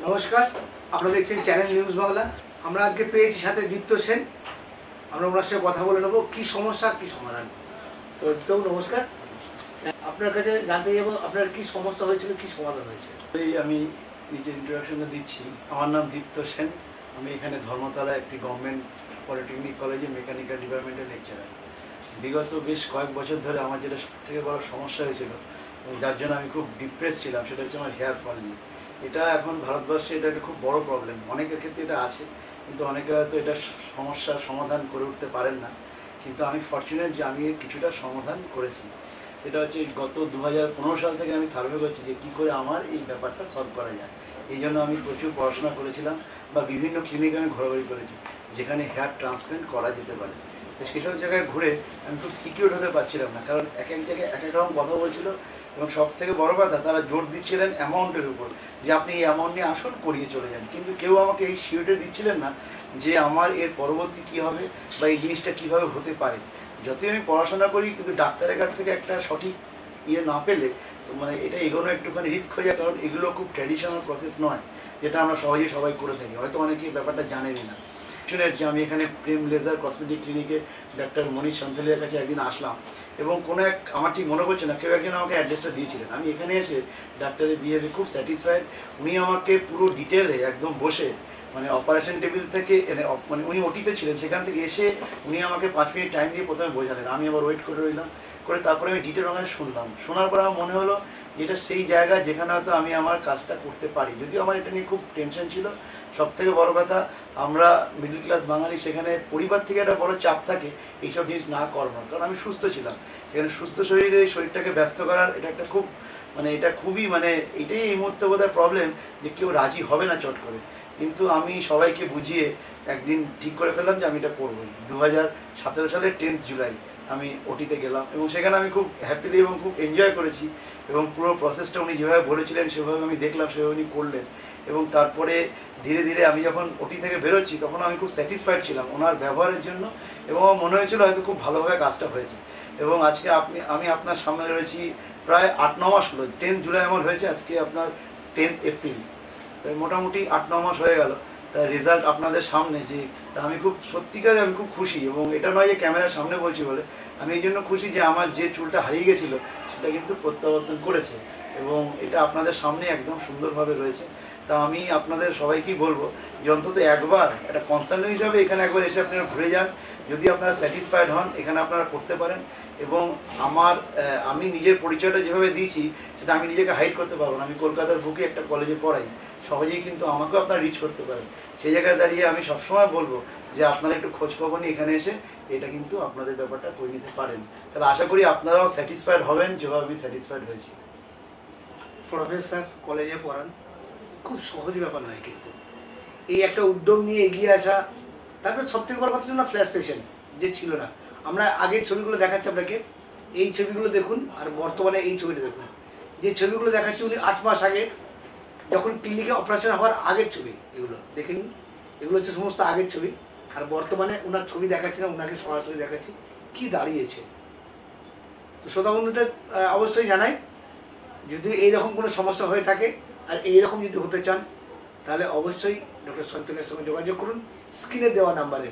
নমস্কার, আপনারা দেখছেন চ্যানেল নিউজ বাংলা। আমরা আজকে পেয়েছি সাথে দীপ্ত সেন। আমরা ওনার সাথে কথা বলে নেবো কী সমস্যা কী সমাধান। তো দীপ্ত, নমস্কার। আপনার কাছে জানতে যাবো আপনার কী সমস্যা হয়েছিল, কী সমাধান হয়েছে। আমি নিজের ইন্ট্রোডাকশনটা দিচ্ছি। আমার নাম দীপ্ত সেন। আমি এখানে ধর্মতলা একটি গভর্নমেন্ট পলিটেকনিক কলেজে মেকানিক্যাল ডিপার্টমেন্টের লেকচারার। বিগত বেশ কয়েক বছর ধরে আমার যেটা সবথেকে বড় সমস্যা হয়েছিল, যার জন্য আমি খুব ডিপ্রেস ছিলাম, সেটা হচ্ছে আমার হেয়ার ফল নিয়ে। এটা এখন ভারতবর্ষে এটা একটা খুব বড় প্রবলেম। অনেকের ক্ষেত্রে এটা আছে, কিন্তু অনেকে হয়তো এটা সমস্যার সমাধান করে উঠতে পারেন না। কিন্তু আমি ফর্চুনেট যে আমি কিছুটা সমাধান করেছি। এটা হচ্ছে গত 2015 সাল থেকে আমি সার্ভে করছি যে কী করে আমার এই ব্যাপারটা সলভ করা যায়। এই জন্য আমি প্রচুর পড়াশোনা করেছিলাম বা বিভিন্ন ক্লিনিকে আমি ঘোরাঘুরি করেছি যেখানে হেয়ার ট্রান্সপ্লান্ট করা যেতে পারে। তো সেসব জায়গায় ঘুরে আমি খুব সিকিউর হতে পারছিলাম না, কারণ এক এক জায়গায় এক এক রকম কথা বলছিল। এবং সব থেকে বড় কথা, তারা জোর দিচ্ছিলেন অ্যামাউন্টের উপর, যে আপনি এই অ্যামাউন্ট নিয়ে আসুন, করিয়ে চলে যান। কিন্তু কেউ আমাকে এই শিওরিটি দিচ্ছিলেন না যে আমার এর পরবর্তী কী হবে বা এই জিনিসটা কীভাবে হতে পারে। যতই আমি পড়াশোনা করি, কিন্তু ডাক্তারের কাছ থেকে একটা সঠিক না পেলে মানে এটা এগোনো একটুখানি রিস্ক হয়ে যায়, কারণ এগুলো খুব ট্র্যাডিশনাল প্রসেস নয় যেটা আমরা সহজেই সবাই করে থাকি। হয়তো অনেকে ব্যাপারটা জানেনই না। শুনেছি যে আমি এখানে প্রেম লেজার কসমেটিক ক্লিনিকে ডাক্তার মনীষ সান্থালিয়ার কাছে একদিন আসলাম, এবং কোনো এক আমার ঠিক মনে পড়ছে না, কেউ একজন আমাকে অ্যাড্রেসটা দিয়েছিলেন। আমি এখানে এসে ডাক্তারের বিহেভিয়ারে খুব স্যাটিসফাইড। উনি আমাকে পুরো ডিটেলে একদম বসে, মানে অপারেশন টেবিল থেকে মানে উনি ওটিতে ছিলেন, সেখান থেকে এসে উনি আমাকে 5 মিনিট টাইম দিয়ে প্রথমে বোঝালেন। আমি আবার ওয়েট করে রইলাম, করে তারপরে আমি ডিটেল ওখানে শুনলাম। শোনার পর আমার মনে হলো এটা সেই জায়গা যেখানে হয়তো আমি আমার কাজটা করতে পারি। যদিও আমার এটা নিয়ে খুব টেনশন ছিল। সব থেকে বড় কথা, আমরা মিডল ক্লাস বাঙালি, সেখানে পরিবার থেকে একটা বড় চাপ থাকে এইসব জিনিস না করানোর, কারণ আমি সুস্থ ছিলাম। এখানে সুস্থ শরীরে শরীরটাকে ব্যস্ত করার এটা একটা খুব এটা খুবই এটাই এই মুহূর্তে বোধহয় প্রবলেম, যে কেউ রাজি হবে না চট করে। কিন্তু আমি সবাইকে বুঝিয়ে একদিন ঠিক করে ফেললাম যে আমি এটা করবোই। 2017 সালের 10 জুলাই আমি ওটিতে গেলাম, এবং সেখানে আমি খুব হ্যাপিলি এবং খুব এনজয় করেছি। এবং পুরো প্রসেসটা উনি যেভাবে বলেছিলেন সেভাবে আমি দেখলাম, সেভাবে উনি করলেন। এবং তারপরে ধীরে ধীরে আমি যখন ওটি থেকে বেরোচ্ছি, তখন আমি খুব স্যাটিসফাইড ছিলাম ওনার ব্যবহারের জন্য, এবং আমার মনে হয়েছিল হয়তো খুব ভালোভাবে কাজটা হয়েছে। এবং আজকে আমি আপনার সামনে রয়েছি প্রায় 8-9 মাস হলো। 10 জুলাই আমার হয়েছে, আজকে আপনার 10 এপ্রিল। তাই মোটামুটি 8-9 মাস হয়ে গেল। তার রেজাল্ট আপনাদের সামনে, যে আমি খুব সত্যিকারে আমি খুব খুশি। এবং এটা নয় যে ক্যামেরার সামনে বলছি বলে, আমি এই জন্য খুশি যে আমার যে চুলটা হারিয়ে গেছিলো সেটা কিন্তু প্রত্যাবর্তন করেছে, এবং এটা আপনাদের সামনে একদম সুন্দরভাবে রয়েছে। তা আমি আপনাদের সবাইকেই বলবো যে অন্তত একবার একটা কনসালটেন্ট হিসাবে এখানে একবার এসে আপনারা ঘুরে যান। যদি আপনারা স্যাটিসফাইড হন, এখানে আপনারা করতে পারেন। এবং আমি নিজের পরিচয়টা যেভাবে দিয়েছি, সেটা আমি নিজেকে হাইড করতে পারবো না। আমি কলকাতার বুকে একটা কলেজে পড়াই, সহজেই কিন্তু আমাকেও আপনারা রিচ করতে পারেন। সেই জায়গায় দাঁড়িয়ে আমি সবসময় বলবো যে আপনারা একটু খোঁজ খবর নিয়ে এখানে এসে এটা কিন্তু আপনাদের ব্যাপারটা করে নিতে পারেন। তাহলে আশা করি আপনারাও স্যাটিসফাইড হবেন, যেভাবে আমি স্যাটিসফাইড হয়েছি। প্রফেসর কলেজে পড়ান, খুব সহজ ব্যাপার নয়, কিন্তু এই একটা উদ্যোগ নিয়ে এগিয়ে আসা। তারপরে সবথেকে বড় কথা ছিল না, ফ্ল্যাশ স্টেশন যে ছিল না। আমরা আগের ছবিগুলো দেখাচ্ছি আপনাকে, এই ছবিগুলো দেখুন, আর বর্তমানে এই ছবিটা দেখুন। যে ছবিগুলো দেখাচ্ছি উনি 8 মাস আগে, যখন ক্লিনিকে অপারেশন হওয়ার আগের ছবি। এগুলো দেখেন, এগুলো হচ্ছে সমস্ত আগের ছবি। আর বর্তমানে ওনার ছবি দেখাচ্ছি না, ওনাকে সরাসরি দেখাচ্ছি কি দাঁড়িয়েছে। তো শ্রোতা বন্ধুদের অবশ্যই জানাই, যদি এইরকম কোনো সমস্যা হয়ে থাকে আর এইরকম যদি হতে চান, তাহলে অবশ্যই ডক্টর সন্তানের সঙ্গে যোগাযোগ করুন স্ক্রিনে দেওয়া নাম্বারে।